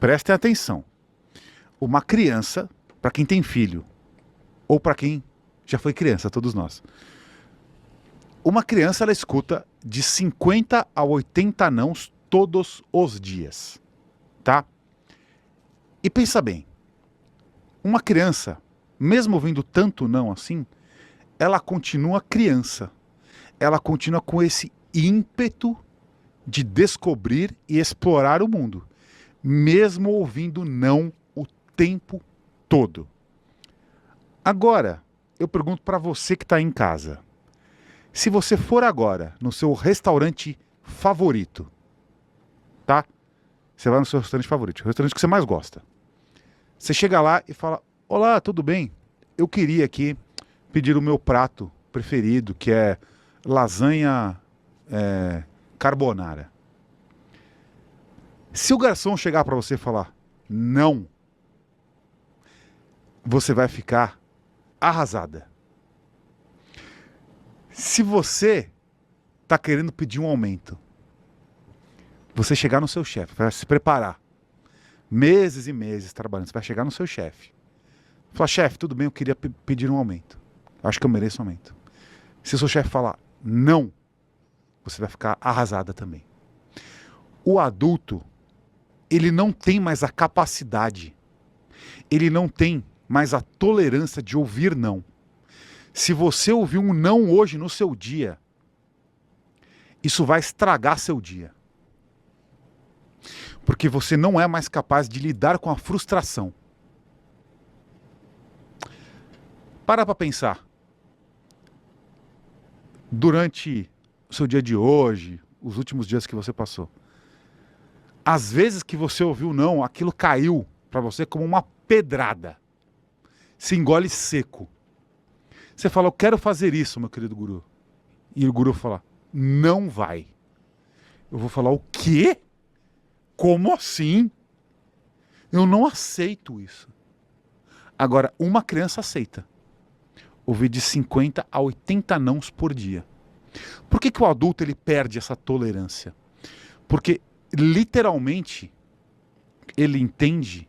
Prestem atenção. Uma criança, para quem tem filho, ou para quem já foi criança, todos nós. Uma criança, ela escuta de 50 a 80 nãos todos os dias, tá? E pensa bem, uma criança, mesmo ouvindo tanto não assim, ela continua criança. Ela continua com esse ímpeto de descobrir e explorar o mundo, mesmo ouvindo não o tempo todo. Agora, eu pergunto para você que está em casa, se você for agora no seu restaurante favorito, tá? Você vai no seu restaurante favorito, o restaurante que você mais gosta. Você chega lá e fala, olá, tudo bem? Eu queria aqui pedir o meu prato preferido, que é lasanha carbonara. Se o garçom chegar para você e falar não, você vai ficar arrasada. Se você está querendo pedir um aumento, você chegar no seu chefe, vai se preparar, meses e meses trabalhando, você vai chegar no seu chefe, falar, chefe, tudo bem, eu queria pedir um aumento, acho que eu mereço um aumento. Se o seu chefe falar não, você vai ficar arrasada também. O adulto, ele não tem mais a capacidade, ele não tem mais a tolerância de ouvir não. Se você ouvir um não hoje no seu dia, isso vai estragar seu dia. Porque você não é mais capaz de lidar com a frustração. Para pensar. Durante o seu dia de hoje, os últimos dias que você passou, às vezes que você ouviu não, aquilo caiu para você como uma pedrada. Se engole seco. Você fala, eu quero fazer isso, meu querido guru. E o guru fala, não vai. Eu vou falar, o quê? Como assim? Eu não aceito isso. Agora, uma criança aceita ouvir de 50 a 80 nãos por dia. Por que o adulto ele perde essa tolerância? Porque, literalmente, ele entende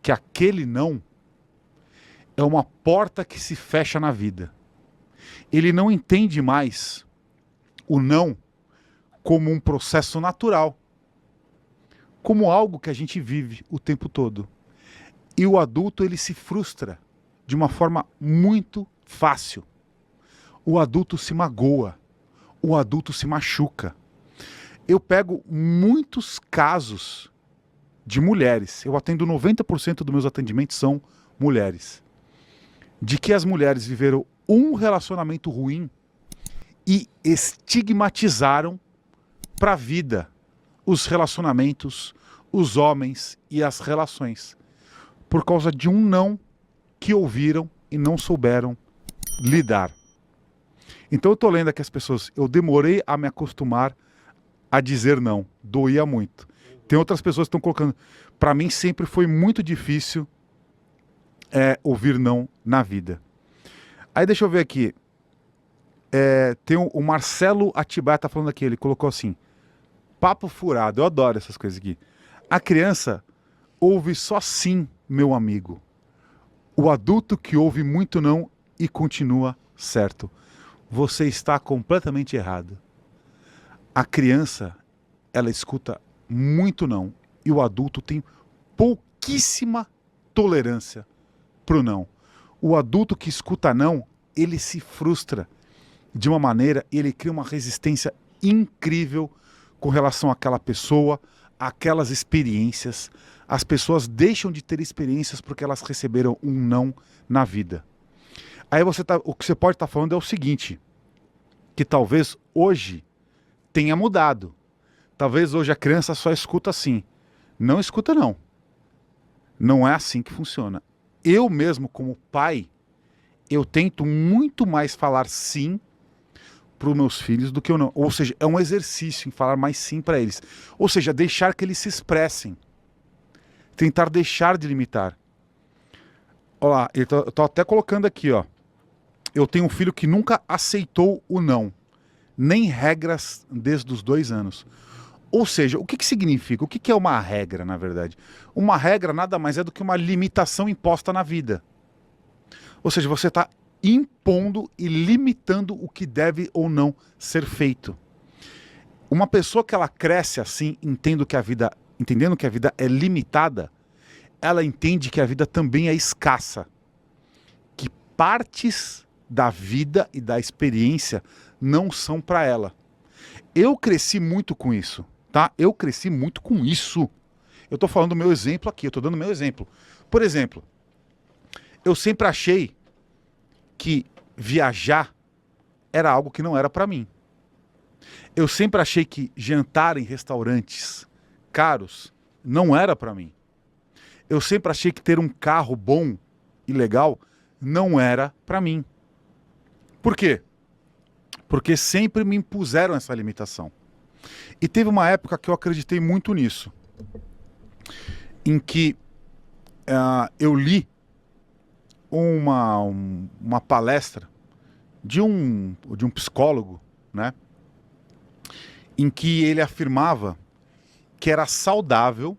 que aquele não é uma porta que se fecha na vida. Ele não entende mais o não como um processo natural, como algo que a gente vive o tempo todo. E o adulto, ele se frustra de uma forma muito fácil. O adulto se magoa, o adulto se machuca. Eu pego muitos casos de mulheres, eu atendo 90% dos meus atendimentos são mulheres, de que as mulheres viveram um relacionamento ruim e estigmatizaram para a vida os relacionamentos, os homens e as relações, por causa de um não que ouviram e não souberam lidar. Então eu estou lendo aqui as pessoas, eu demorei a me acostumar a dizer não, doía muito. Tem outras pessoas que estão colocando, para mim sempre foi muito difícil ouvir não na vida. Aí deixa eu ver aqui, tem o Marcelo Atibaia tá falando aqui, ele colocou assim, papo furado, eu adoro essas coisas aqui. A criança ouve só sim, meu amigo. O adulto que ouve muito não e continua certo. Você está completamente errado. A criança, ela escuta muito não. E o adulto tem pouquíssima tolerância para o não. O adulto que escuta não, ele se frustra de uma maneira, ele cria uma resistência incrível com relação àquela pessoa, àquelas experiências. As pessoas deixam de ter experiências porque elas receberam um não na vida. Aí o que você pode estar falando é o seguinte, que talvez hoje tenha mudado. Talvez hoje a criança só escuta assim. Não escuta não. Não é assim que funciona. Eu mesmo, como pai, eu tento muito mais falar sim para os meus filhos do que eu não. Ou seja, é um exercício em falar mais sim para eles. Ou seja, deixar que eles se expressem. Tentar deixar de limitar. Olha lá, eu tô até colocando aqui, ó. Eu tenho um filho que nunca aceitou o não. Nem regras desde os 2 anos. Ou seja, o que que significa? O que que é uma regra, na verdade? Uma regra nada mais é do que uma limitação imposta na vida. Ou seja, você está impondo e limitando o que deve ou não ser feito. Uma pessoa que ela cresce assim, entendendo que a vida é limitada, ela entende que a vida também é escassa. Que partes da vida e da experiência não são para ela. Eu cresci muito com isso, tá? Eu cresci muito com isso. Eu tô falando do meu exemplo aqui, eu tô dando meu exemplo. Por exemplo, eu sempre achei que viajar era algo que não era para mim. Eu sempre achei que jantar em restaurantes caros não era para mim. Eu sempre achei que ter um carro bom e legal não era para mim. Por quê? Porque sempre me impuseram essa limitação. E teve uma época que eu acreditei muito nisso, em que eu li uma palestra de um psicólogo, né, em que ele afirmava que era saudável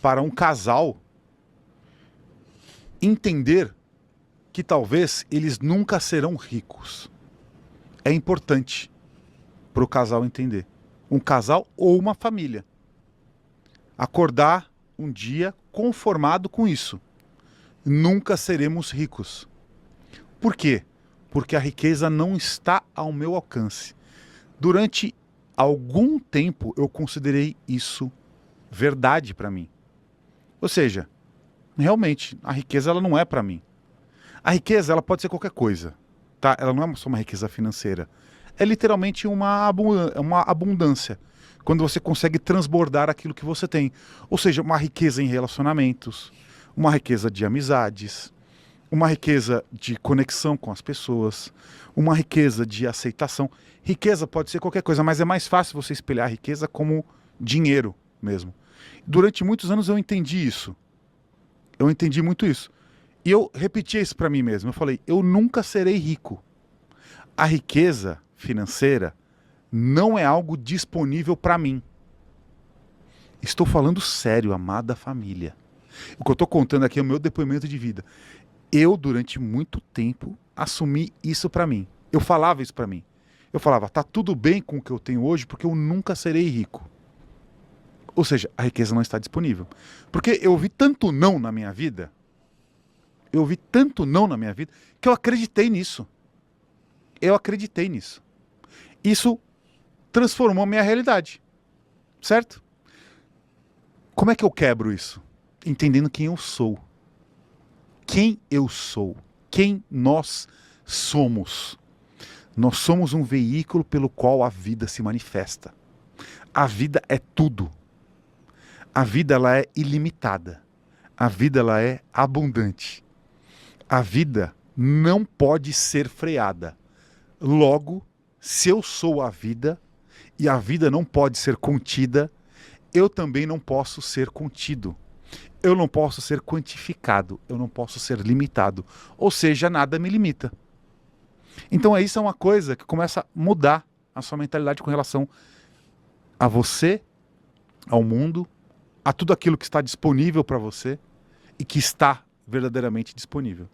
para um casal entender que talvez eles nunca serão ricos. É importante para o casal entender. Um casal ou uma família. Acordar um dia conformado com isso. Nunca seremos ricos. Por quê? Porque a riqueza não está ao meu alcance. Durante algum tempo eu considerei isso verdade para mim. Ou seja, realmente, a riqueza ela não é para mim. A riqueza ela pode ser qualquer coisa, tá? Ela não é só uma riqueza financeira. É literalmente uma abundância. Quando você consegue transbordar aquilo que você tem. Ou seja, uma riqueza em relacionamentos, uma riqueza de amizades, uma riqueza de conexão com as pessoas, uma riqueza de aceitação. Riqueza pode ser qualquer coisa, mas é mais fácil você espelhar a riqueza como dinheiro mesmo. Durante muitos anos eu entendi isso. Eu entendi muito isso. E eu repetia isso para mim mesmo. Eu falei, eu nunca serei rico. A riqueza financeira não é algo disponível para mim. Estou falando sério, amada família. O que eu estou contando aqui é o meu depoimento de vida. Eu, durante muito tempo, assumi isso para mim. Eu falava isso para mim. Eu falava, tá tudo bem com o que eu tenho hoje, porque eu nunca serei rico. Ou seja, a riqueza não está disponível. Porque eu ouvi tanto não na minha vida, que eu acreditei nisso. Eu acreditei nisso. Isso transformou a minha realidade. Certo? Como é que eu quebro isso? Entendendo quem eu sou. Quem eu sou. Quem nós somos. Nós somos um veículo pelo qual a vida se manifesta. A vida é tudo. A vida ela é ilimitada. A vida ela é abundante. A vida não pode ser freada. Logo, se eu sou a vida e a vida não pode ser contida, eu também não posso ser contido. Eu não posso ser quantificado, eu não posso ser limitado. Ou seja, nada me limita. Então isso é uma coisa que começa a mudar a sua mentalidade com relação a você, ao mundo, a tudo aquilo que está disponível para você e que está verdadeiramente disponível.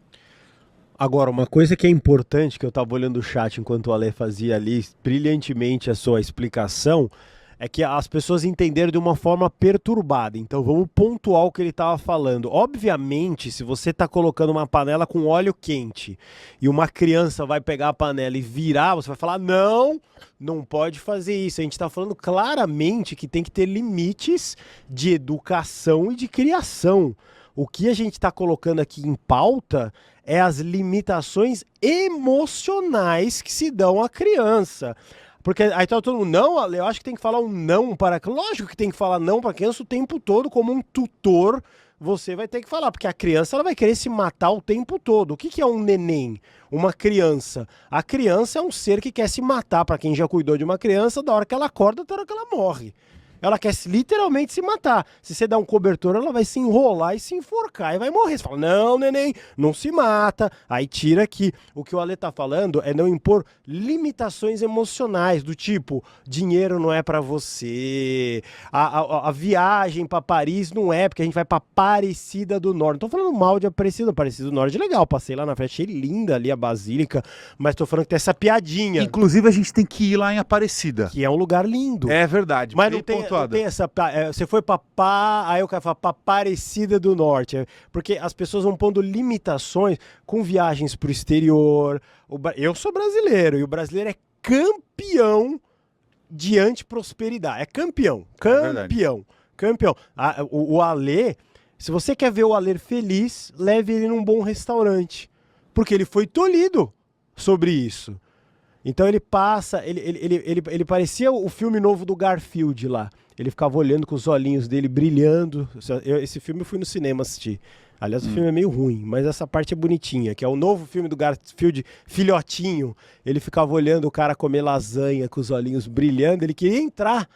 Agora, uma coisa que é importante, que eu estava olhando o chat enquanto o Ale fazia ali brilhantemente a sua explicação, é que as pessoas entenderam de uma forma perturbada. Então vamos pontuar o que ele estava falando. Obviamente, se você está colocando uma panela com óleo quente e uma criança vai pegar a panela e virar, você vai falar, não, não pode fazer isso. A gente está falando claramente que tem que ter limites de educação e de criação. O que a gente está colocando aqui em pauta é as limitações emocionais que se dão à criança. Porque aí tá todo mundo, não, Ale, eu acho que tem que falar um não para a criança. Lógico que tem que falar não para a criança o tempo todo, como um tutor, você vai ter que falar, porque a criança ela vai querer se matar o tempo todo. O que que é um neném? Uma criança? A criança é um ser que quer se matar, para quem já cuidou de uma criança, da hora que ela acorda até a hora que ela morre. Ela quer literalmente se matar. Se você dá um cobertor, ela vai se enrolar e se enforcar e vai morrer. Você fala, não, neném, não se mata. Aí tira aqui. O que o Ale tá falando é não impor limitações emocionais, do tipo, dinheiro não é pra você, a viagem pra Paris não é, porque a gente vai pra Aparecida do Norte. Não tô falando mal de Aparecida do Norte, é legal. Passei lá na frente, achei linda ali a Basílica, mas tô falando que tem essa piadinha. Inclusive, a gente tem que ir lá em Aparecida. Que é um lugar lindo. É verdade. Mas não tem essa... você foi pra aí o cara fala pra Aparecida do Norte. Porque as pessoas vão pondo limitações com viagens pro exterior. Eu sou brasileiro e o brasileiro é campeão de antiprosperidade. É campeão. Campeão. Campeão. O Ale, se você quer ver o Ale feliz, leve ele num bom restaurante. Porque ele foi tolhido sobre isso. Então ele passa, ele parecia o filme novo do Garfield lá. Ele ficava olhando com os olhinhos dele brilhando. Esse filme eu fui no cinema assistir. Aliás, o filme é meio ruim, mas essa parte é bonitinha, que é o novo filme do Garfield, Filhotinho. Ele ficava olhando o cara comer lasanha com os olhinhos brilhando. Ele queria entrar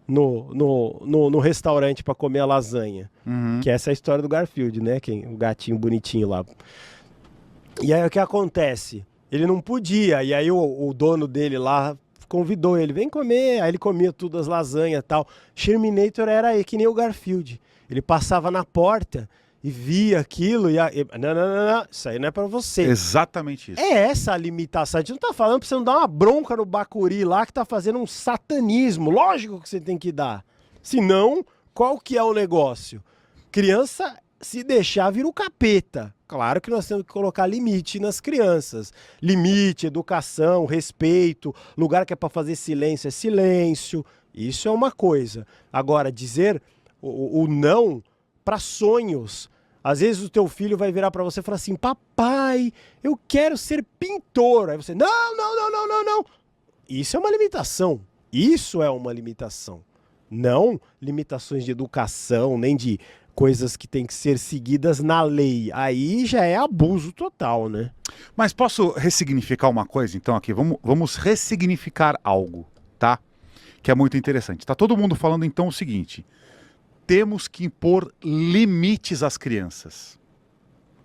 no restaurante para comer a lasanha. Que essa é a história do Garfield, né? O gatinho bonitinho lá. E aí o que acontece? Ele não podia, e aí o dono dele lá convidou ele, vem comer, aí ele comia tudo, as lasanhas e tal. Sherminator era aí, que nem o Garfield. Ele passava na porta e via aquilo e... Não, isso aí não é pra você. Exatamente isso. É essa a limitação. A gente não tá falando pra você não dar uma bronca no Bacuri lá que tá fazendo um satanismo. Lógico que você tem que dar. Senão, qual que é o negócio? Criança, se deixar, vira o capeta. Claro que nós temos que colocar limite nas crianças. Limite, educação, respeito. Lugar que é para fazer silêncio é silêncio. Isso é uma coisa. Agora, dizer o não para sonhos. Às vezes o teu filho vai virar para você e falar assim, papai, eu quero ser pintor. Aí você, não. Isso é uma limitação. Isso é uma limitação. Não limitações de educação, nem de... coisas que têm que ser seguidas na lei. Aí já é abuso total, né? Mas posso ressignificar uma coisa, então, aqui? Vamos ressignificar algo, tá? Que é muito interessante. Tá todo mundo falando, então, o seguinte. Temos que impor limites às crianças.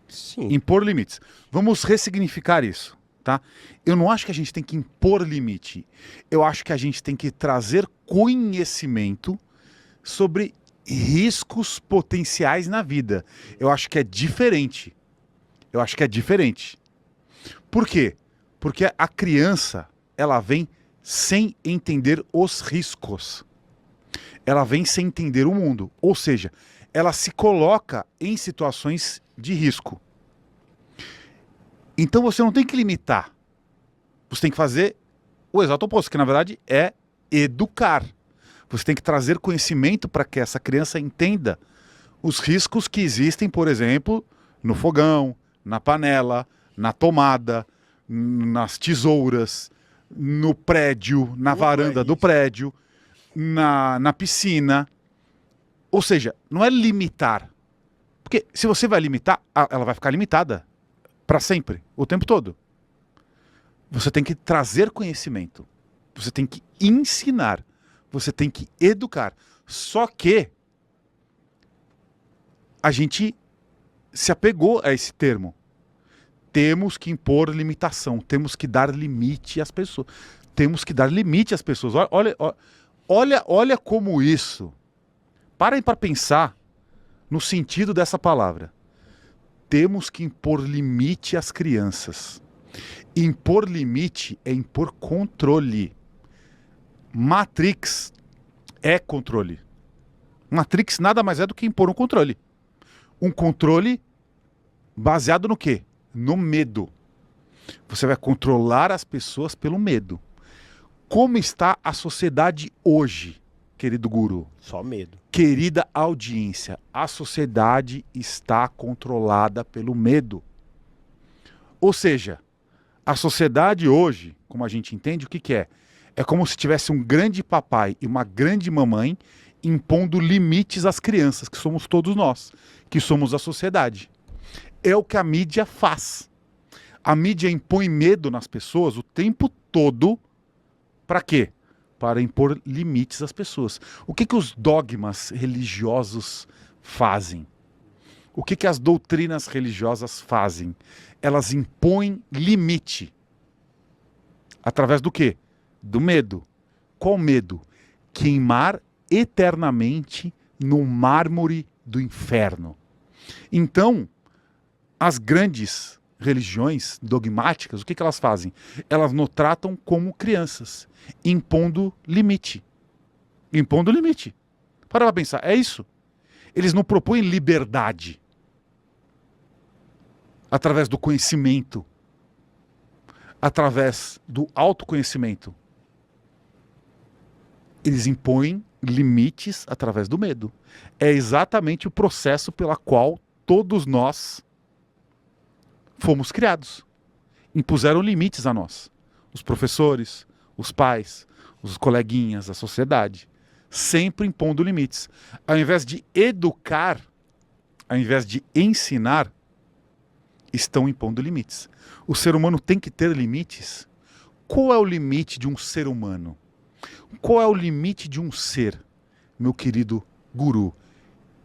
Sim. Impor limites. Vamos ressignificar isso, tá? Eu não acho que a gente tem que impor limite. Eu acho que a gente tem que trazer conhecimento sobre riscos potenciais na vida. Eu acho que é diferente. Por quê? Porque a criança, ela vem sem entender os riscos. Ela vem sem entender o mundo. Ou seja, ela se coloca em situações de risco. Então você não tem que limitar. Você tem que fazer o exato oposto, que na verdade é educar. Você tem que trazer conhecimento para que essa criança entenda os riscos que existem, por exemplo, no fogão, na panela, na tomada, nas tesouras, no prédio, na varanda do prédio, na piscina. Ou seja, não é limitar. Porque se você vai limitar, ela vai ficar limitada para sempre, o tempo todo. Você tem que trazer conhecimento. Você tem que ensinar. Você tem que educar. Só que a gente se apegou a esse termo. Temos que impor limitação. Temos que dar limite às pessoas. Temos que dar limite às pessoas. Olha como isso. Parem para pensar no sentido dessa palavra. Temos que impor limite às crianças. Impor limite é impor controle. Matrix é controle. Matrix nada mais é do que impor um controle. Um controle baseado no quê? No medo. Você vai controlar as pessoas pelo medo. Como está a sociedade hoje, querido guru? Só medo. Querida audiência, a sociedade está controlada pelo medo. Ou seja, a sociedade hoje, como a gente entende, o que é? É como se tivesse um grande papai e uma grande mamãe impondo limites às crianças, que somos todos nós, que somos a sociedade. É o que a mídia faz. A mídia impõe medo nas pessoas o tempo todo. Para quê? para impor limites às pessoas. O que os dogmas religiosos fazem? O que as doutrinas religiosas fazem? Elas impõem limite. Através do quê? Do medo. Qual medo? Queimar eternamente no mármore do inferno. Então, as grandes religiões dogmáticas, o que elas fazem? Elas nos tratam como crianças, impondo limite. Impondo limite. Para pensar, é isso. Eles não propõem liberdade através do conhecimento, através do autoconhecimento. Eles impõem limites através do medo. É exatamente o processo pela qual todos nós fomos criados. Impuseram limites a nós. Os professores, os pais, os coleguinhas, a sociedade. Sempre impondo limites. Ao invés de educar, ao invés de ensinar, estão impondo limites. O ser humano tem que ter limites. Qual é o limite de um ser humano? Qual é o limite de um ser, meu querido guru?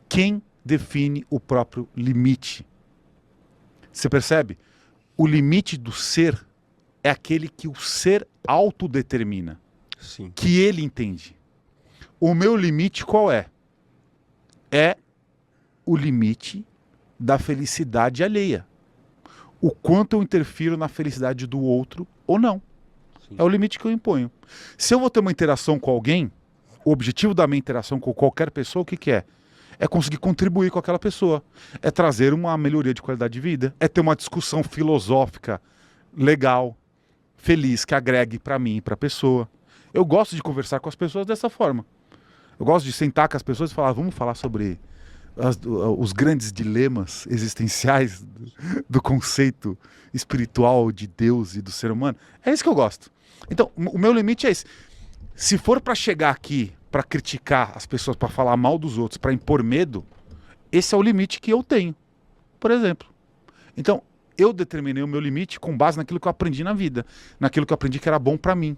Quem define o próprio limite? Você percebe? O limite do ser é aquele que o ser autodetermina. Sim. Que ele entende. O meu limite qual é? É o limite da felicidade alheia. O quanto eu interfiro na felicidade do outro ou não. Sim. É o limite que eu imponho. Se eu vou ter uma interação com alguém, o objetivo da minha interação com qualquer pessoa, o que é? É conseguir contribuir com aquela pessoa. É trazer uma melhoria de qualidade de vida. É ter uma discussão filosófica legal, feliz, que agregue para mim e para a pessoa. Eu gosto de conversar com as pessoas dessa forma. Eu gosto de sentar com as pessoas e falar, vamos falar sobre os grandes dilemas existenciais do conceito espiritual de Deus e do ser humano. É isso que eu gosto. Então, o meu limite é esse. Se for para chegar aqui, para criticar as pessoas, para falar mal dos outros, para impor medo, esse é o limite que eu tenho, por exemplo. Então, eu determinei o meu limite com base naquilo que eu aprendi na vida, naquilo que eu aprendi que era bom para mim,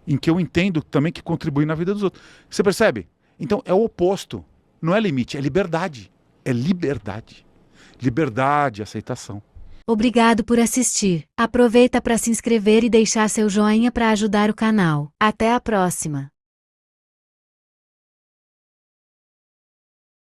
em que eu entendo também que contribui na vida dos outros. Você percebe? Então, é o oposto. Não é limite, é liberdade. É liberdade. Liberdade, aceitação. Obrigado por assistir. Aproveita para se inscrever e deixar seu joinha para ajudar o canal. Até a próxima!